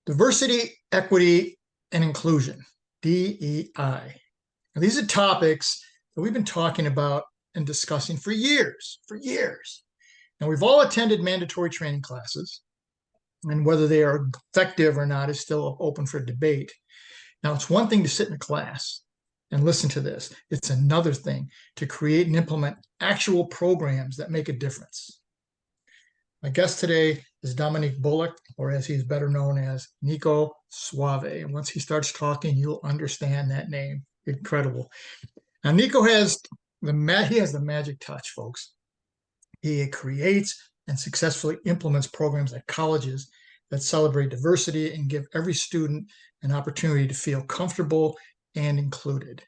Diversity, equity, and inclusion, DEI. Now, these are topics that we've been talking about and discussing for years. Now, we've all attended mandatory training classes, and whether they are effective or not is still open for debate. Now, it's one thing to sit in a class and listen to this. It's another thing to create and implement actual programs that make a difference. My guest today is Dominique Bullock, or as he's better known as NiQo Suave. And once he starts talking, you'll understand that name. Incredible. Now, NiQo has the magic touch, folks. He creates and successfully implements programs at colleges that celebrate diversity and give every student an opportunity to feel comfortable and included.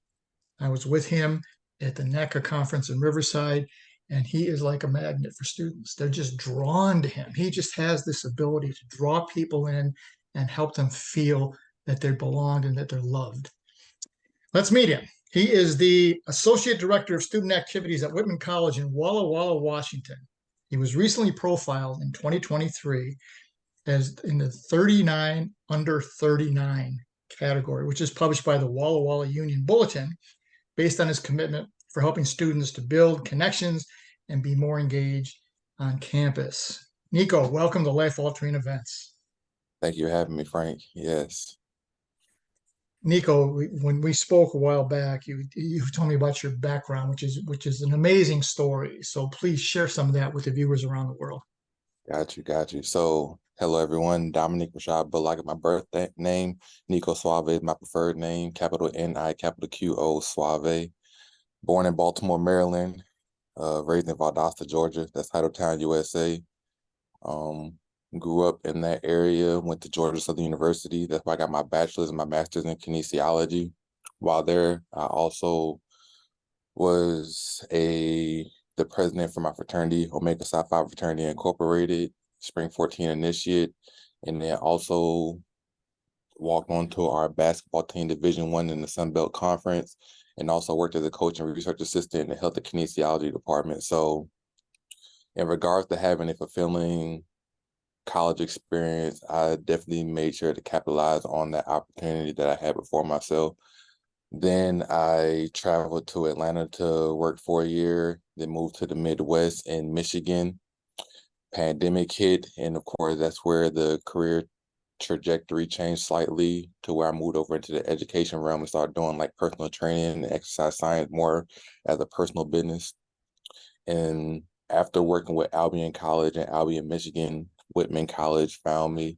I was with him at the NACA conference in Riverside, and he is like a magnet for students. They're just drawn to him. He just has this ability to draw people in and help them feel that they belong and that they're loved. Let's meet him. He is the Associate Director of Student Activities at Whitman College in Walla Walla, Washington. He was recently profiled in 2023 as in the 39 under 39 category, which is published by the Walla Walla Union-Bulletin, based on his commitment for helping students to build connections and be more engaged on campus. NiQo, welcome to Life Altering Events. Thank you for having me, Frank. Yes. NiQo, when we spoke a while back, you told me about your background, which is an amazing story. So please share some of that with the viewers around the world. Got you. So, hello everyone. Dominique Bullock is my birth name. NiQo Suave is my preferred name. Capital N-I, capital Q-O, Suave. Born in Baltimore, Maryland. Raised in Valdosta, Georgia. That's Titletown, USA. Grew up in that area. Went to Georgia Southern University. That's where I got my bachelor's and my master's in kinesiology. While there, I also was the president for my fraternity, Omega Psi Phi Fraternity Incorporated, Spring 14 initiate, and then also walked onto our basketball team Division I in the Sun Belt Conference, and also worked as a coach and research assistant in the health and kinesiology department. So in regards to having a fulfilling college experience, I definitely made sure to capitalize on that opportunity that I had before myself. Then I traveled to Atlanta to work for a year, then moved to the Midwest in Michigan. Pandemic hit, and of course, that's where the career trajectory changed slightly to where I moved over into the education realm and started doing like personal training and exercise science more as a personal business. And after working with Albion College and Albion, Michigan, Whitman College found me,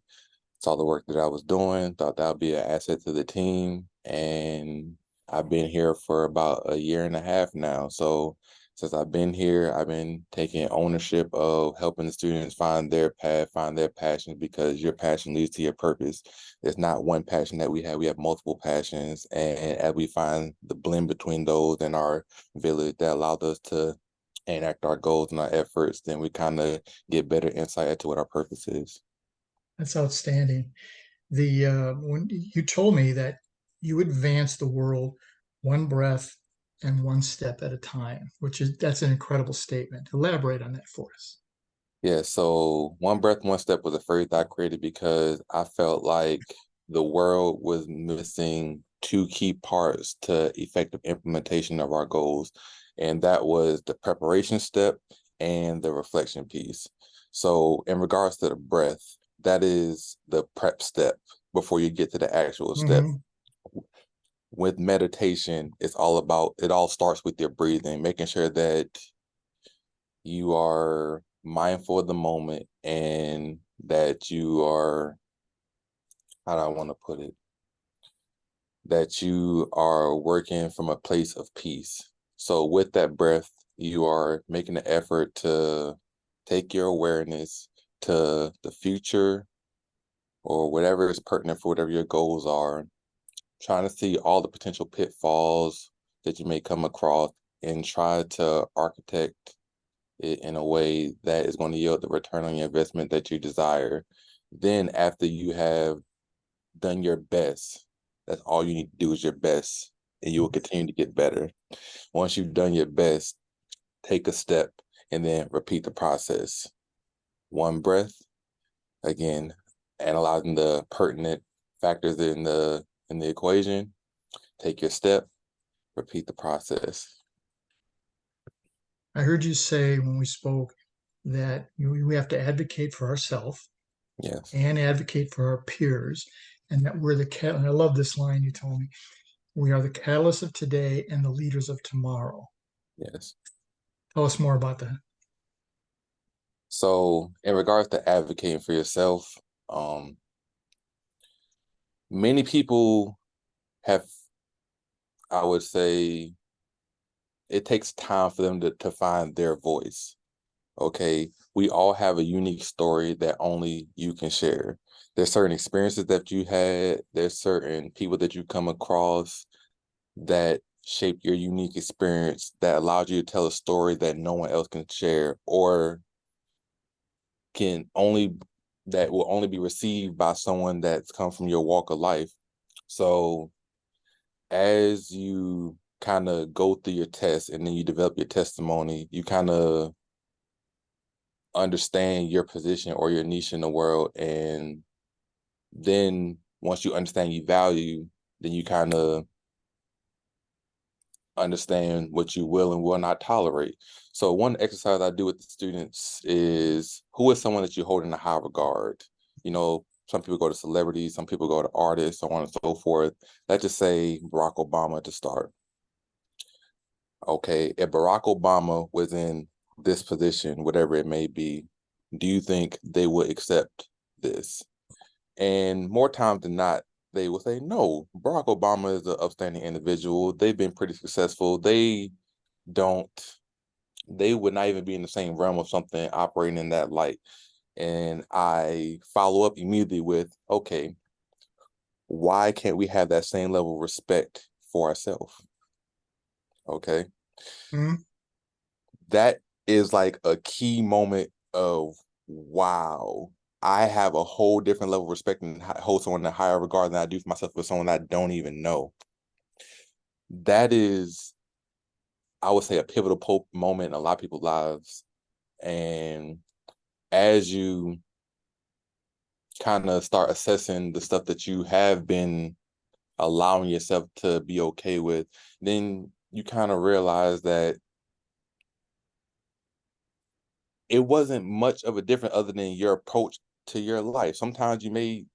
saw the work that I was doing, thought that would be an asset to the team. And I've been here for about a year and a half now. So since I've been here, I've been taking ownership of helping the students find their path, find their passion, because your passion leads to your purpose. There's not one passion that we have multiple passions. And as we find the blend between those in our village that allowed us to enact our goals and our efforts, then we kind of get better insight into what our purpose is. That's outstanding. When you told me that you advance the world one breath and one step at a time, that's an incredible statement. Elaborate on that for us. Yeah, so one breath, one step was a phrase I created because I felt like the world was missing two key parts to effective implementation of our goals. And that was the preparation step and the reflection piece. So in regards to the breath, that is the prep step before you get to the actual step. With meditation, it all starts with your breathing, making sure that you are mindful of the moment and that you are, how do I want to put it? That you are working from a place of peace. So with that breath, you are making an effort to take your awareness to the future or whatever is pertinent for whatever your goals are, trying to see all the potential pitfalls that you may come across and try to architect it in a way that is going to yield the return on your investment that you desire. Then after you have done your best, that's all you need to do is your best, and you will continue to get better. Once you've done your best, take a step and then repeat the process. One breath, again, analyzing the pertinent factors in the equation, take your step, repeat the process. I heard you say when we spoke that we have to advocate for ourselves Yes, and advocate for our peers, and that we're the cat. And I love this line you told me. We are the catalysts of today and the leaders of tomorrow. yes. Tell us more about that. So in regards to advocating for yourself, many people have, I would say, it takes time for them to find their voice. Okay, we all have a unique story that only you can share. There's certain experiences that you had, there's certain people that you come across that shape your unique experience that allows you to tell a story that no one else can share, or can only that will only be received by someone that's come from your walk of life. So as you kind of go through your test and then you develop your testimony, you kind of understand your position or your niche in the world. And then once you understand your value, then you kind of understand what you will and will not tolerate. So one exercise I do with the students is, who is someone that you hold in a high regard? You know, some people go to celebrities, some people go to artists, so on and so forth. Let's just say Barack Obama to start. Okay, if Barack Obama was in this position, whatever it may be, do you think they would accept this? And more times than not, they will say, no, Barack Obama is an upstanding individual. They've been pretty successful. Don't, they would not even be in the same realm of something operating in that light. And I follow up immediately with, okay, why can't we have that same level of respect for ourselves? Okay. Mhm. That is like a key moment of, wow, I have a whole different level of respect and hold someone in a higher regard than I do for myself with someone I don't even know. That is, I would say, a pivotal moment in a lot of people's lives. And as you kind of start assessing the stuff that you have been allowing yourself to be okay with, then you kind of realize that it wasn't much of a difference other than your approach to your life. Sometimes be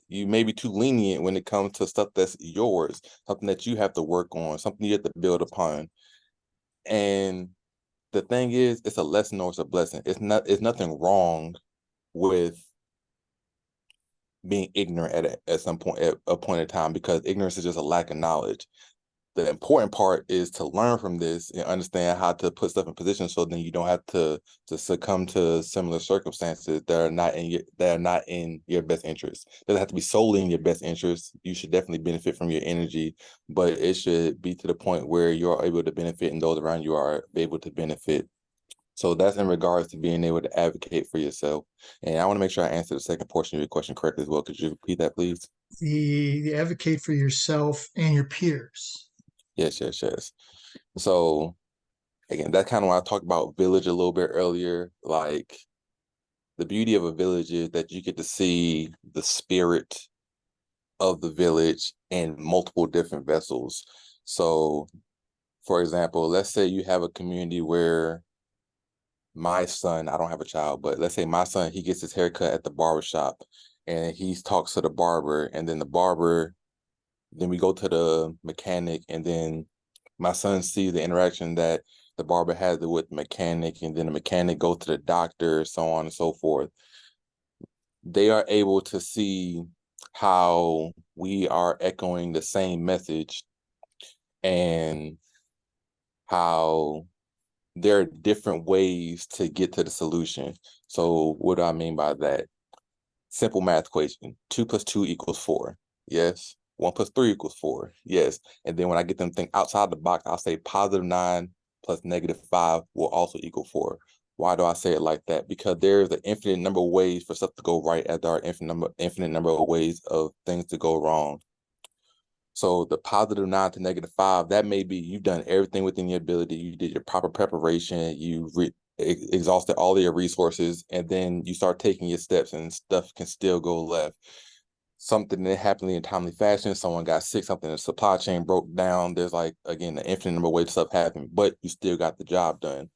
you may be too lenient when it comes to stuff that's yours, something that you have to work on, something you have to build upon. And the thing is, it's a lesson or it's a blessing. It's nothing wrong with being ignorant at some point, at a point in time, because ignorance is just a lack of knowledge. The important part is to learn from this and understand how to put stuff in position, so then you don't have to succumb to similar circumstances that are not in your best interest. It doesn't have to be solely in your best interest. You should definitely benefit from your energy, but it should be to the point where you're able to benefit and those around you are able to benefit. So that's in regards to being able to advocate for yourself. And I want to make sure I answer the second portion of your question correctly as well. Could you repeat that, please? The advocate for yourself and your peers. Yes, yes, yes. So again, that's kind of why I talked about village a little bit earlier. Like, the beauty of a village is that you get to see the spirit of the village in multiple different vessels. So, for example, let's say you have a community where my son, I don't have a child, but let's say my son, he gets his haircut at the barber shop and he talks to the barber, and then the barber, then we go to the mechanic, and then my son sees the interaction that the barber has with the mechanic, and then the mechanic goes to the doctor, so on and so forth. They are able to see how we are echoing the same message, and how there are different ways to get to the solution. So what do I mean by that? Simple math equation: 2 + 2 = 4. Yes. 1 + 3 = 4. Yes. And then when I get them think outside the box, I'll say +9 plus -5 will also equal 4. Why do I say it like that? Because there's an infinite number of ways for stuff to go right, as there are infinite number of ways of things to go wrong. So the +9 to -5, that may be you've done everything within your ability. You did your proper preparation. exhausted all of your resources, and then you start taking your steps and stuff can still go left. Something that happened in timely fashion, someone got sick, something in the supply chain broke down. There's like, again, an infinite number of ways stuff happened, but you still got the job done.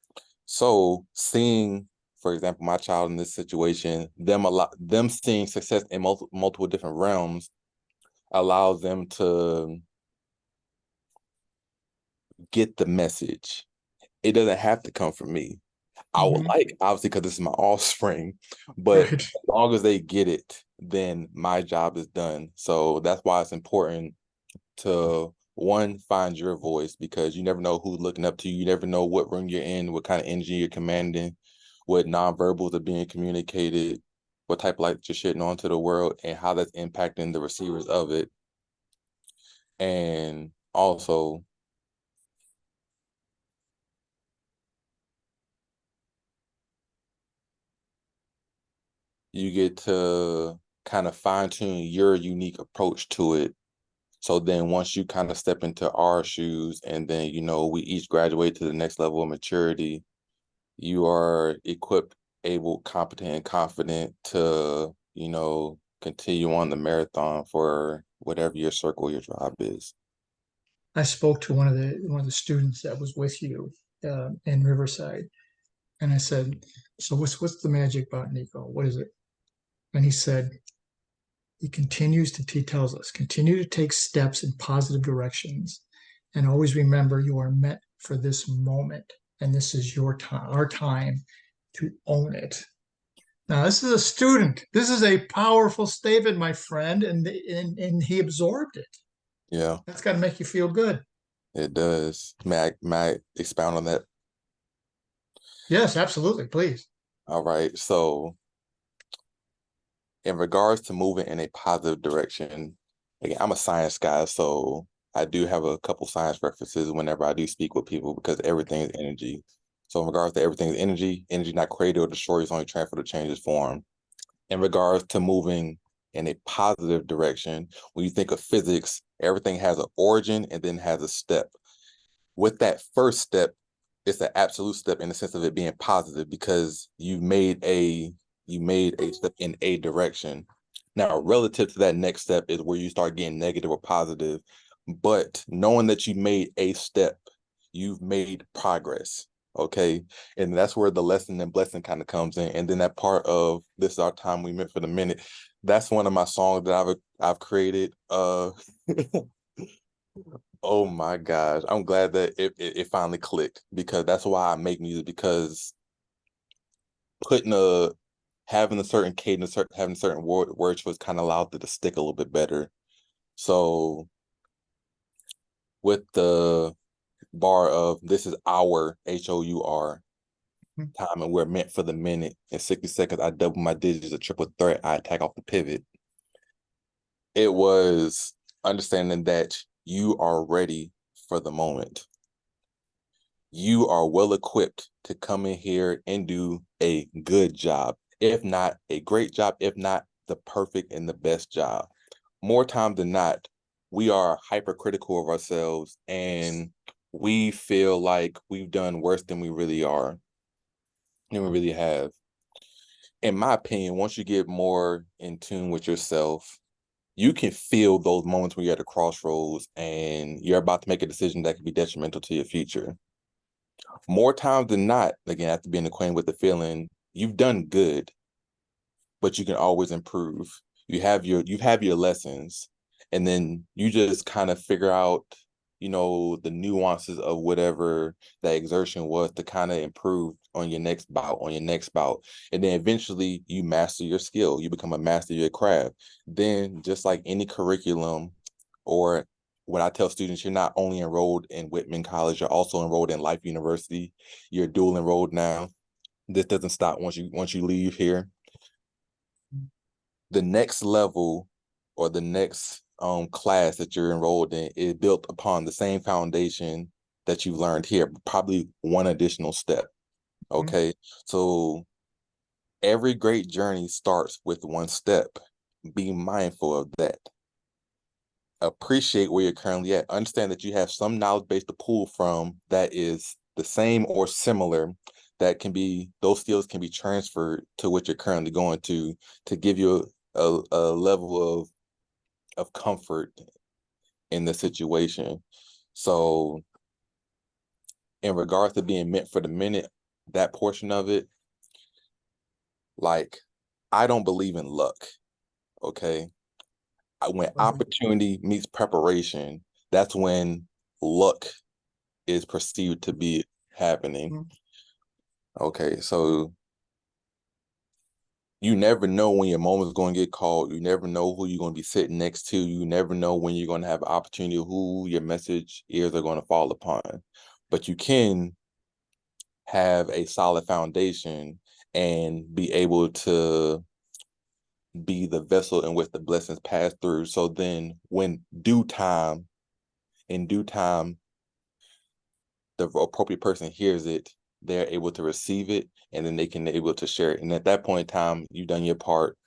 So seeing, for example, my child in this situation, them seeing success in multiple different realms allows them to get the message. It doesn't have to come from me. I would like, obviously, because this is my offspring, but Right. as long as they get it, then my job is done. So that's why it's important to, one, find your voice, because you never know who's looking up to you. You never know what room you're in, what kind of energy you're commanding, what nonverbals are being communicated, what type of light you're shitting onto the world, and how that's impacting the receivers of it. And also, you get to kind of fine tune your unique approach to it. So then once you kind of step into our shoes and then, we each graduate to the next level of maturity, you are equipped, able, competent, and confident to, continue on the marathon for whatever your circle, your tribe is. I spoke to one of the students that was with you in Riverside, and I said, "So what's the magic about NiQo? What is it?" And he said, he tells us, continue to take steps in positive directions, and always remember you are meant for this moment, and this is your time, our time to own it. Now, this is a student. This is a powerful statement, my friend, and he absorbed it. Yeah, That's got to make you feel good. it does. May I expound on that? Yes, absolutely. Please. All right. So in regards to moving in a positive direction, again, I'm a science guy, so I do have a couple science references whenever I do speak with people, because everything is energy. So in regards to everything is energy, energy not created or destroyed, it's only transferred or changes form. In regards to moving in a positive direction, when you think of physics, everything has an origin and then has a step. With that first step, it's an absolute step in the sense of it being positive, because you made a step in a direction. Now, relative to that next step is where you start getting negative or positive. But knowing that you made a step, you've made progress. Okay. And that's where the lesson and blessing kind of comes in. And then that part of this is our time we meant for the minute. That's one of my songs that I've created. Oh my gosh. I'm glad that it finally clicked, because that's why I make music, because putting a having a certain cadence, having certain word choice kind of allowed it to stick a little bit better. So with the bar of this is our HOUR time, and we're meant for the minute. In 60 seconds, I double my digits, a triple threat, I attack off the pivot. It was understanding that you are ready for the moment. You are well equipped to come in here and do a good job, if not a great job, if not the perfect and the best job. More time than not, we are hypercritical of ourselves, and we feel like we've done worse than we really are, than we really have. In my opinion, once you get more in tune with yourself, you can feel those moments when you're at a crossroads and you're about to make a decision that could be detrimental to your future. More times than not, again, after being acquainted with the feeling, you've done good, but you can always improve. You have your lessons, and then you just kind of figure out, the nuances of whatever that exertion was to kind of improve on your next bout, and then eventually you master your skill. You become a master of your craft. Then, just like any curriculum, or when I tell students, you're not only enrolled in Whitman College, you're also enrolled in Life University. You're dual enrolled now. This doesn't stop once you leave here. The next level, or the next class that you're enrolled in, is built upon the same foundation that you've learned here, probably one additional step. Okay. So every great journey starts with one step. Be mindful of that. Appreciate where you're currently at. Understand that you have some knowledge base to pull from that is the same or similar, those skills can be transferred to what you're currently going to give you a level of comfort in the situation. So in regards to being meant for the minute, that portion of it, like, I don't believe in luck. Okay. When opportunity meets preparation, that's when luck is perceived to be happening. Okay, so you never know when your moment's going to get called. You never know who you're going to be sitting next to. You never know when you're going to have an opportunity, who your message ears are going to fall upon. But you can have a solid foundation and be able to be the vessel in which the blessings pass through. So then when in due time, the appropriate person hears it, they're able to receive it, and then they can be able to share it. And at that point in time, you've done your part,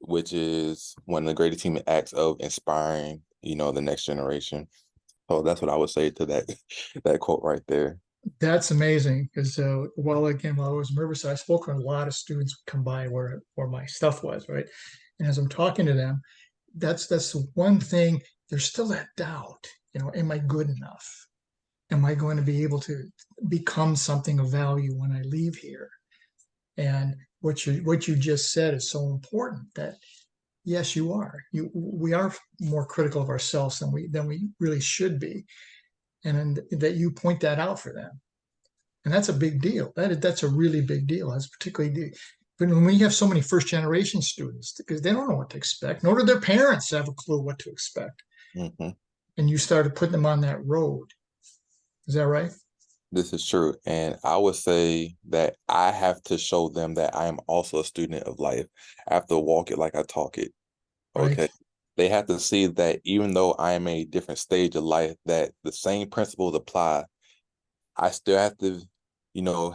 which is one of the greatest human acts of inspiring, the next generation. So that's what I would say to that that quote right there. That's amazing because while I was in Riverside, I spoke with a lot of students who come by where my stuff was, right? And as I'm talking to them, that's the one thing. There's still that doubt, am I good enough? Am I going to be able to become something of value when I leave here? And what you just said is so important that yes, you are. We are more critical of ourselves than we really should be, and that you point that out for them. And that's a big deal. That's a really big deal. That's particularly but when we have so many first generation students, because they don't know what to expect, nor do their parents have a clue what to expect. Mm-hmm. And you started putting them on that road. Is that right? This is true. And I would say that I have to show them that I am also a student of life. I have to walk it like I talk it. Right. Okay. They have to see that even though I am a different stage of life, that the same principles apply. I still have to,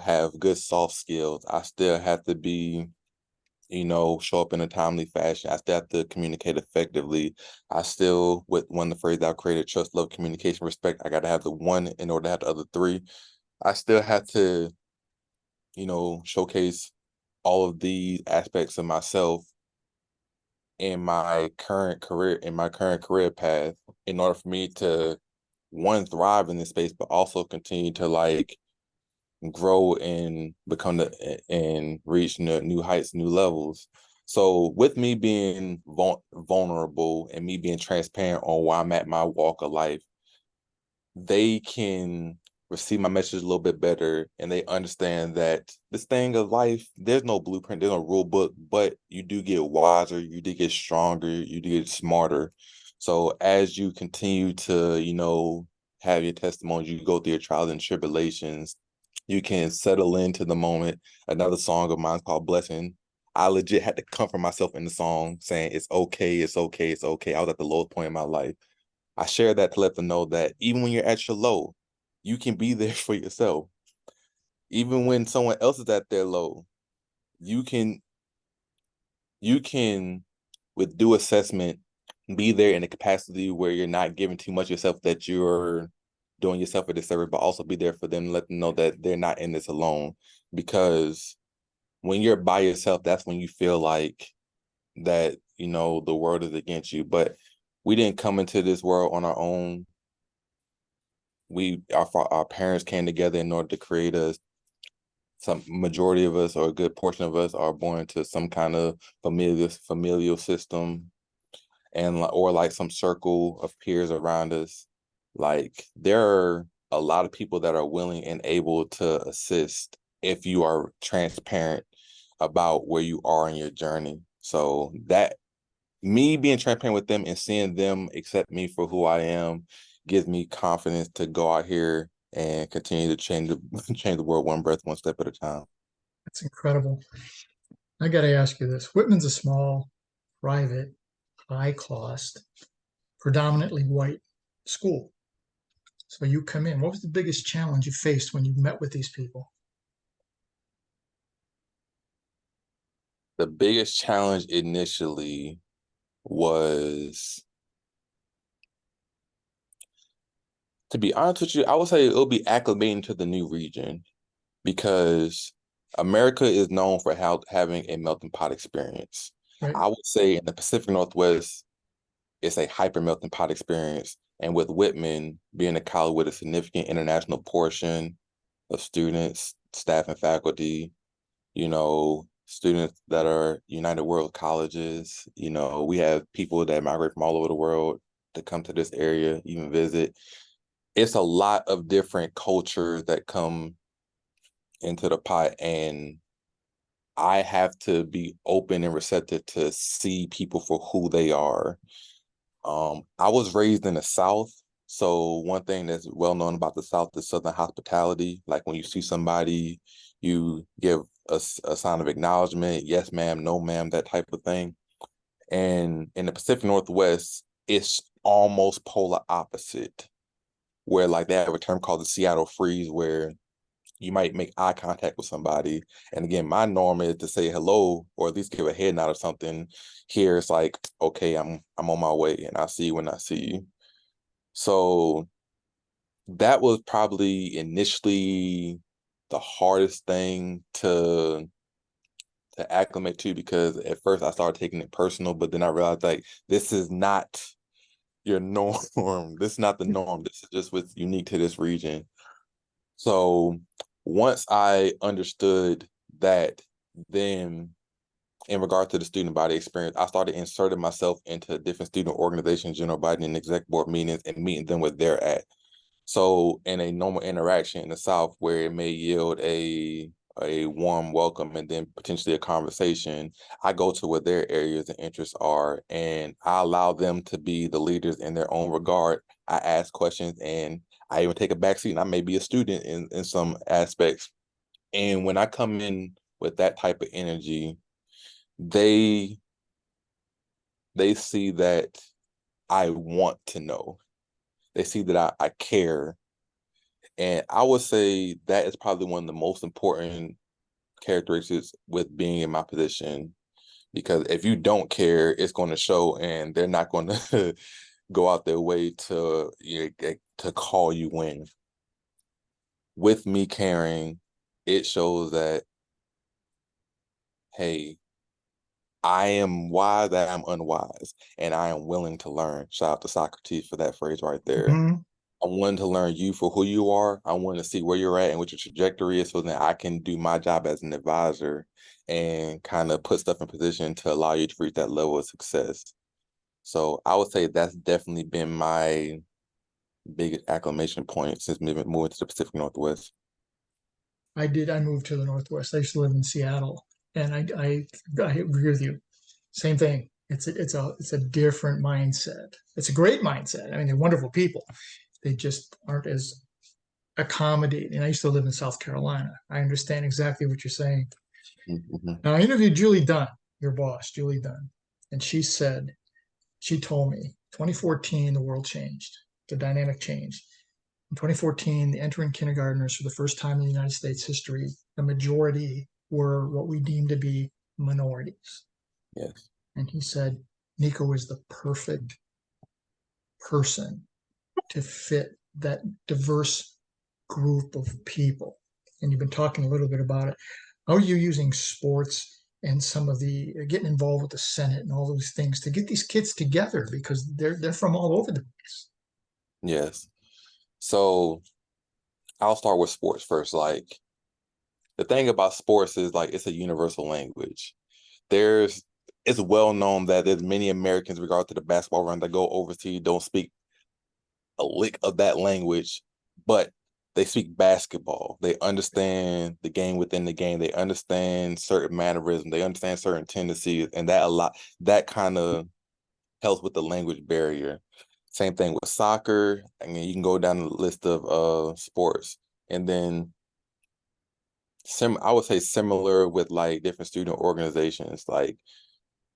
have good soft skills. I still have to be, show up in a timely fashion. I still have to communicate effectively. I still, with one of the phrases I created, trust, love, communication, respect, I got to have the one in order to have the other three. I still have to, showcase all of these aspects of myself in my current career path in order for me to, one, thrive in this space, but also continue to grow and and reach new heights, new levels. So with me being vulnerable and me being transparent on where I'm at in my walk of life, they can receive my message a little bit better, and they understand that this thing of life, there's no blueprint, there's no rule book, but you do get wiser, you do get stronger, you do get smarter. So as you continue to, have your testimony, you go through your trials and tribulations, you can settle into the moment. Another song of mine called Blessing. I legit had to comfort myself in the song saying, it's okay, it's okay, it's okay. I was at the lowest point in my life. I share that to let them know that even when you're at your low, you can be there for yourself. Even when someone else is at their low, you can, with due assessment, be there in a capacity where you're not giving too much of yourself, that you're doing yourself a disservice, but also be there for them and let them know that they're not in this alone. Because when you're by yourself, that's when you feel like that, the world is against you. But we didn't come into this world on our own. Our parents came together in order to create us. Some majority of us, or a good portion of us, are born into some kind of familial system, or like some circle of peers around us. Like, there are a lot of people that are willing and able to assist if you are transparent about where you are in your journey. So that, me being transparent with them and seeing them accept me for who I am, gives me confidence to go out here and continue to change the world one breath, one step at a time. That's incredible. I got to ask you this. Whitman's a small, private, high cost, predominantly white school. So you come in. What was the biggest challenge you faced when you met with these people? The biggest challenge initially was, to be honest with you, I would say it'll be acclimating to the new region. because America is known for having a melting pot experience. Right. I would say in the Pacific Northwest, it's a hyper melting pot experience. And with Whitman being a college with a significant international portion of students, staff, and faculty, students that are United World Colleges, we have people that migrate from all over the world to come to this area, even visit. It's a lot of different cultures that come into the pot, and I have to be open and receptive to see people for who they are. I was raised in the South, so one thing that's well known about the South is Southern hospitality. Like when you see somebody, you give a sign of acknowledgement, yes, ma'am, no, ma'am, that type of thing. And in the Pacific Northwest, it's almost polar opposite, where like they have a term called the Seattle freeze, where you might make eye contact with somebody. And again, my norm is to say hello or at least give a head nod or something. Here it's like, okay, I'm on my way and I'll see you when I see you. So that was probably initially the hardest thing to acclimate to, because at first I started taking it personal, but then I realized like this is not your norm. This is not the norm. This is just what's unique to this region. So once I understood that, then in regard to the student body experience, I started inserting myself into different student organizations, general body and exec board meetings, and meeting them where they're at. So in a normal interaction in the South where it may yield a warm welcome and then potentially a conversation, I go to where their areas and interests are, and I allow them to be the leaders in their own regard. I ask questions, and I even take a backseat, and I may be a student in some aspects. And when I come in with that type of energy, they see that I want to know. They see that I care. And I would say that is probably one of the most important characteristics with being in my position, because if you don't care, it's going to show, and they're not going to go out their way to to call you in. With me caring, it shows that, hey, I am wise, that I'm unwise, and I am willing to learn. Shout out to Socrates for that phrase right there. Mhm. I'm willing to learn you for who you are. I want to see where you're at and what your trajectory is, so that I can do my job as an advisor and kind of put stuff in position to allow you to reach that level of success. So I would say that's definitely been my biggest acclimation point since moving to the Pacific Northwest. I did. I moved to the Northwest. I used to live in Seattle, and I agree with you. Same thing. It's a different mindset. It's a great mindset. I mean, they're wonderful people. They just aren't as accommodating. I used to live in South Carolina. I understand exactly what you're saying. Mm-hmm. Now, I interviewed Julie Dunn, your boss, Julie Dunn, and she told me 2014, the world changed. The dynamic changed. In 2014, the entering kindergartners for the first time in the United States history, the majority were what we deem to be minorities. Yes. And he said, NiQo is the perfect person to fit that diverse group of people. And you've been talking a little bit about it. How are you using sports and some of the getting involved with the Senate and all those things to get these kids together, because they're from all over the place? Yes. So I'll start with sports first. Like, the thing about sports is like it's a universal language. It's well known that there's many Americans, regard to the basketball run, that go overseas, don't speak a lick of that language, but they speak basketball. They understand the game within the game. They understand certain mannerisms. They understand certain tendencies, and that kind of helps with the language barrier. Same thing with soccer. I mean, you can go down the list of sports, and then I would say similar with like different student organizations. Like,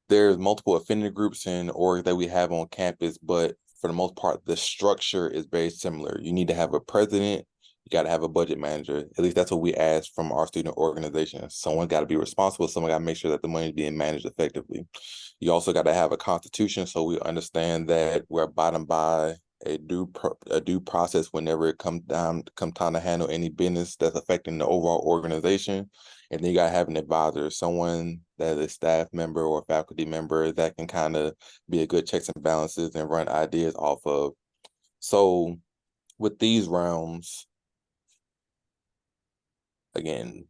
there's multiple affinity groups and org that we have on campus, but for the most part, the structure is very similar. You need to have a president. You got to have a budget manager. At least that's what we ask from our student organization. Someone got to be responsible. Someone got to make sure that the money is being managed effectively. You also got to have a constitution, so we understand that we're abiding by a due process whenever it come time to handle any business that's affecting the overall organization. And then you gotta have an advisor, someone that is a staff member or faculty member that can kind of be a good checks and balances and run ideas off of. So with these realms, again,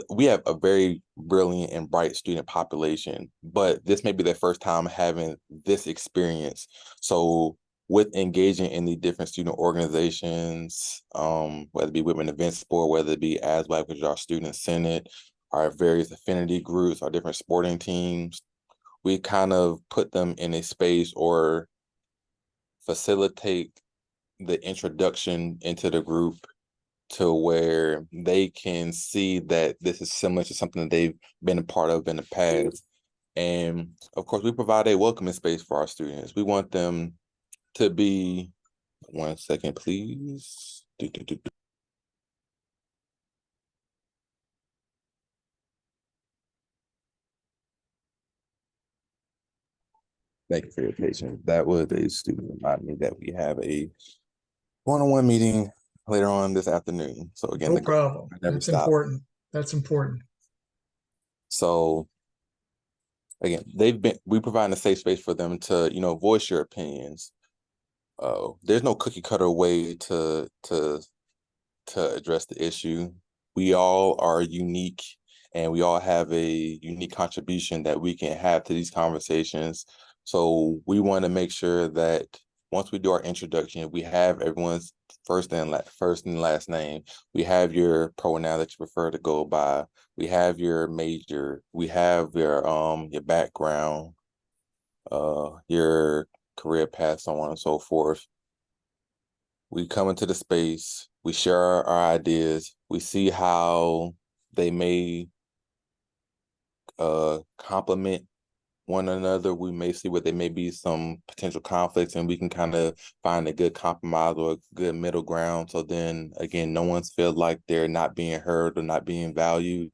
we have a very brilliant and bright student population, but this may be their first time having this experience. So with engaging in the different student organizations, whether it be Whitman Event Sport, whether it be ASWAC, which is our student senate, our various affinity groups, our different sporting teams, we kind of put them in a space or facilitate the introduction into the group to where they can see that this is similar to something that they've been a part of in the past. And of course, we provide a welcoming space for our students. We want them to be, one second, please. Thank you for your patience. That was a student remind me that we have a one-on-one meeting later on this afternoon. So again, No problem. never That's stop. important. That's important. So again, we provide a safe space for them to, voice your opinions. There's no cookie cutter way to address the issue. We all are unique and we all have a unique contribution that we can have to these conversations. So we want to make sure that once we do our introduction, we have everyone's first and last name. We have your pronoun that you prefer to go by. We have your major. We have your background, your career path, so on and so forth. We come into the space, we share our ideas, we see how they may complement one another. We may see where there may be some potential conflicts, and we can kind of find a good compromise or a good middle ground. So then again, no one's feel like they're not being heard or not being valued.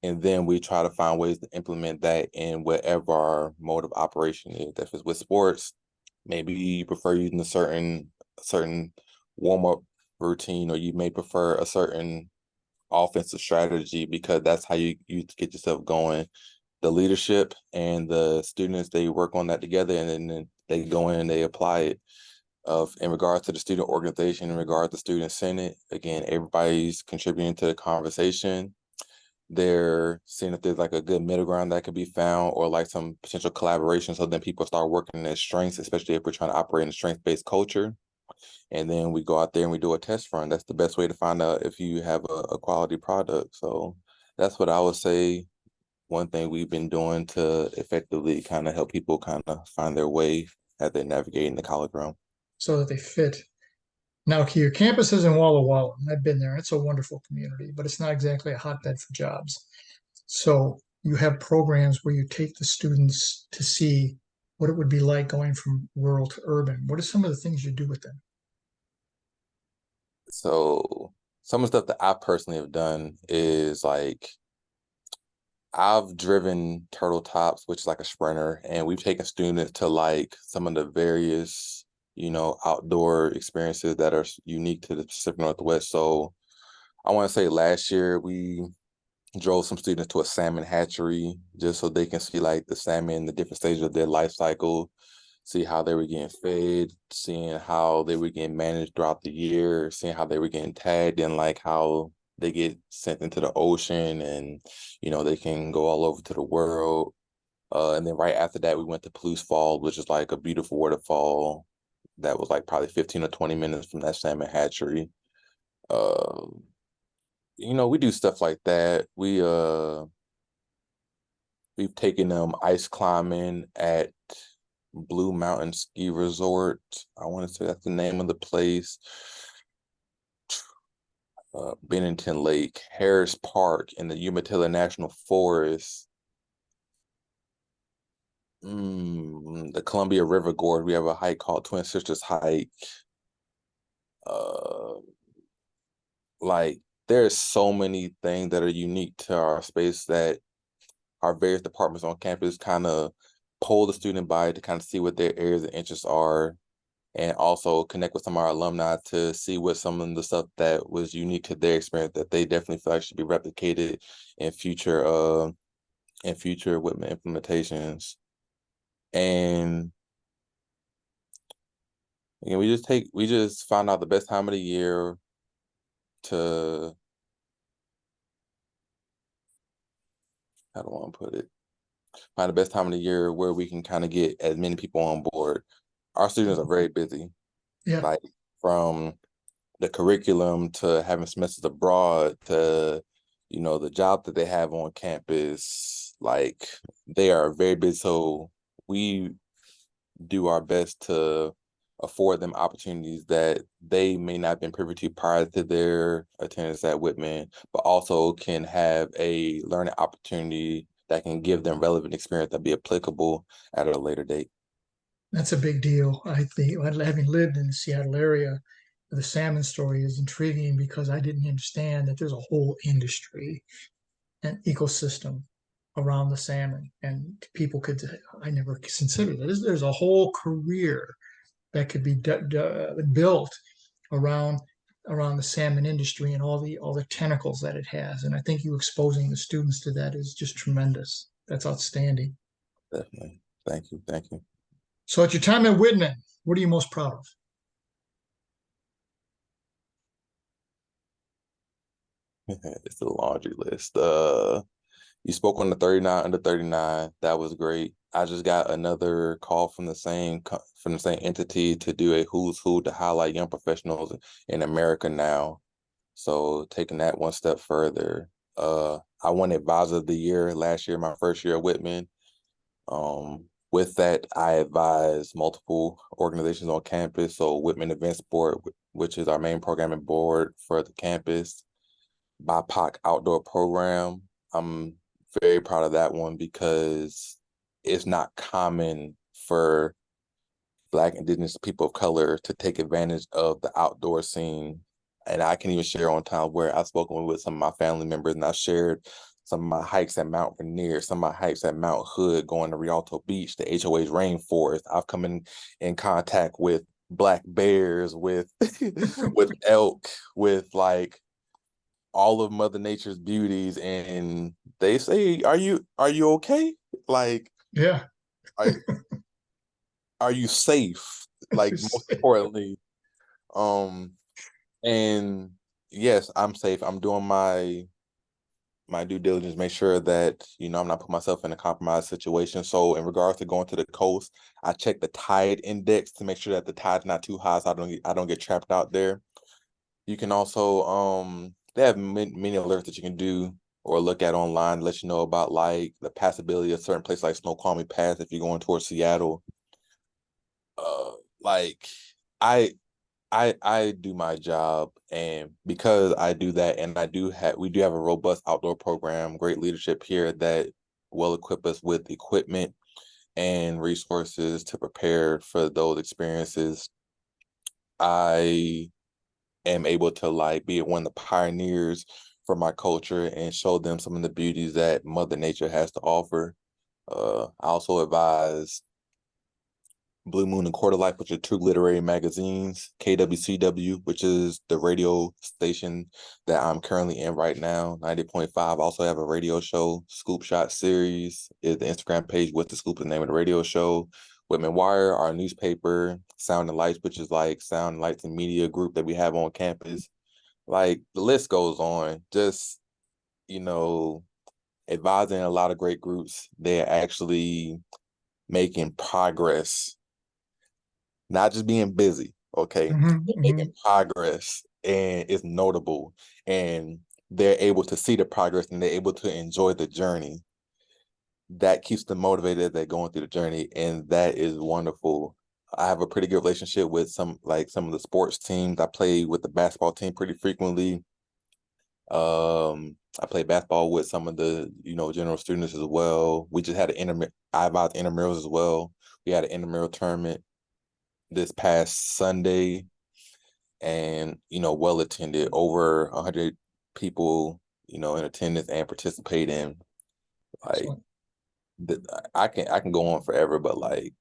And then we try to find ways to implement that in whatever our mode of operation is. If it's with sports, maybe you prefer using a certain warm-up routine, or you may prefer a certain offensive strategy because that's how you get yourself going. The leadership and the students, they work on that together, and then they go in and they apply it. In regards to the student organization, in regards to student senate, again, everybody's contributing to the conversation. They're seeing if there's like a good middle ground that could be found, or like some potential collaboration. So then people start working their strengths, especially if we're trying to operate in a strength-based culture. And then we go out there and we do a test run. That's the best way to find out if you have a quality product. So that's what I would say. One thing we've been doing to effectively kind of help people kind of find their way as they navigate in the college realm. So that they fit. Now, your campus is in Walla Walla, and I've been there. It's a wonderful community, but it's not exactly a hotbed for jobs. So you have programs where you take the students to see what it would be like going from rural to urban. What are some of the things you do with them? So some of the stuff that I personally have done is like I've driven turtle tops, which is like a sprinter, and we've taken students to like some of the various, outdoor experiences that are unique to the Pacific Northwest. So I want to say last year we drove some students to a salmon hatchery just so they can see like the salmon, the different stages of their life cycle, see how they were getting fed, seeing how they were getting managed throughout the year, seeing how they were getting tagged, and like how they get sent into the ocean and, they can go all over to the world. And then right after that, we went to Palouse Falls, which is like a beautiful waterfall that was like probably 15 or 20 minutes from that salmon hatchery. Uh, we do stuff like that. We've taken them ice climbing at Blue Mountain Ski Resort. I want to say that's the name of the place. Bennington Lake, Harris Park in the Umatilla National Forest. The Columbia River Gorge. We have a hike called Twin Sisters Hike. Like there's so many things that are unique to our space that our various departments on campus kind of pull the student by to kind of see what their areas of interest are. and also connect with some of our alumni to see what some of the stuff that was unique to their experience that they definitely feel like should be replicated in future Whitman implementations. And again, we just found out the best time of the year to, how do I want to put it? Find the best time of the year where we can kind of get as many people on board. Our students are very busy, Yeah, like from the curriculum to having semesters abroad to, the job that they have on campus. Like, they are very busy. So we do our best to afford them opportunities that they may not have been privy to prior to their attendance at Whitman, but also can have a learning opportunity that can give them relevant experience that be applicable at a later date. that's a big deal. I think, having lived in the Seattle area, the salmon story is intriguing because I didn't understand that there's a whole industry and ecosystem around the salmon, and people could. I never considered that. There's a whole career that could be built around the salmon industry and all the tentacles that it has. And I think you exposing the students to that is just tremendous. That's outstanding. Definitely. Thank you. Thank you. So at your time at Whitman, what are you most proud of? It's a laundry list. You spoke on the 39 under 39. That was great. I just got another call from the same entity to do a who's who to highlight young professionals in America now. So taking that one step further. I won Advisor of the Year last year, my first year at Whitman. With that, I advise multiple organizations on campus. So Whitman Events Board, which is our main programming board for the campus, BIPOC outdoor program. I'm very proud of that one because it's not common for Black, Indigenous people of color to take advantage of the outdoor scene. And I can even share on time where I've spoken with some of my family members, and I've shared some of my hikes at Mount Rainier, some of my hikes at Mount Hood, going to Rialto Beach, the HOA's rainforest. I've come in contact with black bears, with with elk, with like all of Mother Nature's beauties, and they say, "Are you okay? Like, Yeah. are are you safe?" Like, most importantly, um, and yes, I'm safe. I'm doing my due diligence, make sure that I'm not putting myself in a compromised situation. So, in regards to going to the coast, I check the tide index to make sure that the tide's not too high, so I don't get trapped out there. You can also they have many alerts that you can do or look at online to let you know about like the passability of certain places like Snoqualmie Pass if you're going towards Seattle. Like I I do my job, and because I do that, and we do have a robust outdoor program, great leadership here that will equip us with equipment and resources to prepare for those experiences. I am able to like be one of the pioneers for my culture and show them some of the beauties that Mother Nature has to offer. I also advise Blue Moon and Quarter Life, which are two literary magazines, KWCW, which is the radio station that I'm currently in right now, 90.5. Also have a radio show, Scoop Shot Series is the Instagram page with the Scoop, the name of the radio show. Whitman Wire, our newspaper, Sound and Lights, which is like sound, lights, and media group that we have on campus. Like, the list goes on. Just, you know, advising a lot of great groups. They're actually making progress, not just being busy, okay? Hmm. They're Hmm. making progress, and it's notable, and they're able to see the progress, and they're able to enjoy the journey. That keeps them motivated as they're going through the journey, and that is wonderful. I have a pretty good relationship with some of the sports teams. I play with the basketball team pretty frequently. I play basketball with some of the, general students as well. We just had I advise intramurals as well. We had an intramural tournament this past Sunday, and well attended, over 100 people, in attendance and participating. Like, Excellent. I can go on forever, but like,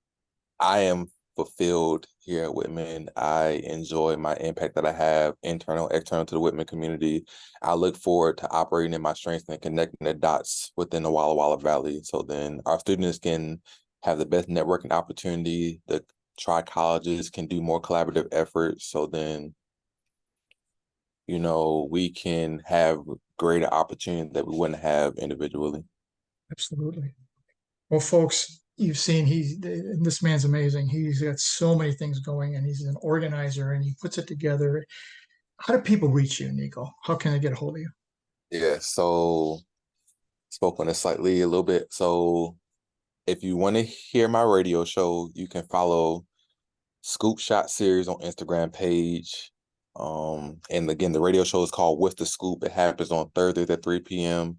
I am fulfilled here at Whitman. I enjoy my impact that I have, internal, external to the Whitman community. I look forward to operating in my strengths and connecting the dots within the Walla Walla Valley. So then our students can have the best networking opportunity. The tri-colleges can do more collaborative efforts. So then, we can have greater opportunity that we wouldn't have individually. Absolutely. Well, folks, you've seen this man's amazing. He's got so many things going, and he's an organizer, and he puts it together. How do people reach you, NiQo? How can they get a hold of you? Yeah, so spoke on this slightly a little bit. So if you want to hear my radio show, you can follow Scoop Shot Series on Instagram page. And again, the radio show is called With the Scoop. It happens on Thursdays at 3 p.m.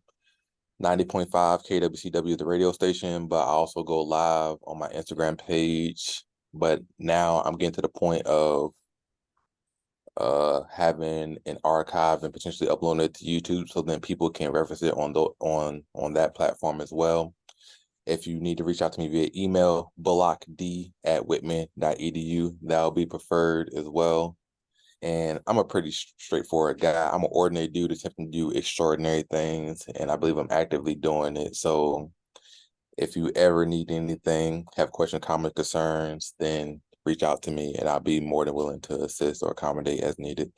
90.5 KWCW, the radio station, but I also go live on my Instagram page. But now I'm getting to the point of having an archive and potentially uploading it to YouTube, so then people can reference it on that platform as well. If you need to reach out to me via email, bullockd@whitman.edu, that'll be preferred as well. And I'm a pretty straightforward guy. I'm an ordinary dude attempting to do extraordinary things, and I believe I'm actively doing it. So if you ever need anything, have questions, comments, concerns, then reach out to me, and I'll be more than willing to assist or accommodate as needed.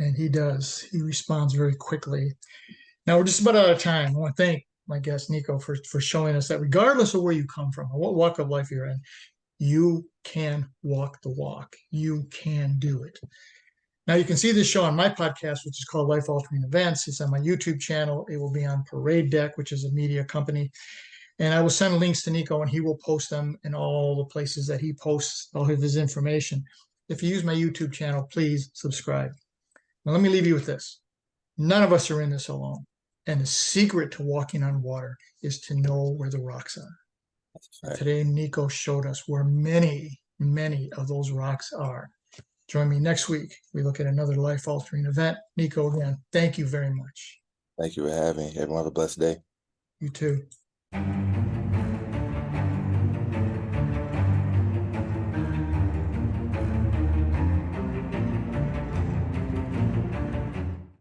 And he does. He responds very quickly. Now we're just about out of time. I want to thank my guest NiQo for showing us that regardless of where you come from or what walk of life you're in, you can walk the walk. You can do it. Now you can see this show on my podcast, which is called Life Altering Events. It's on my YouTube channel. It will be on Parade Deck, which is a media company. And I will send links to NiQo, and he will post them in all the places that he posts all of his information. If you use my YouTube channel, please subscribe. Now let me leave you with this. None of us are in this alone. And the secret to walking on water is to know where the rocks are. Right. Today, NiQo showed us where many, many of those rocks are. Join me next week. We look at another life-altering event. NiQo, again, thank you very much. Thank you for having me. Everyone have a blessed day. You too.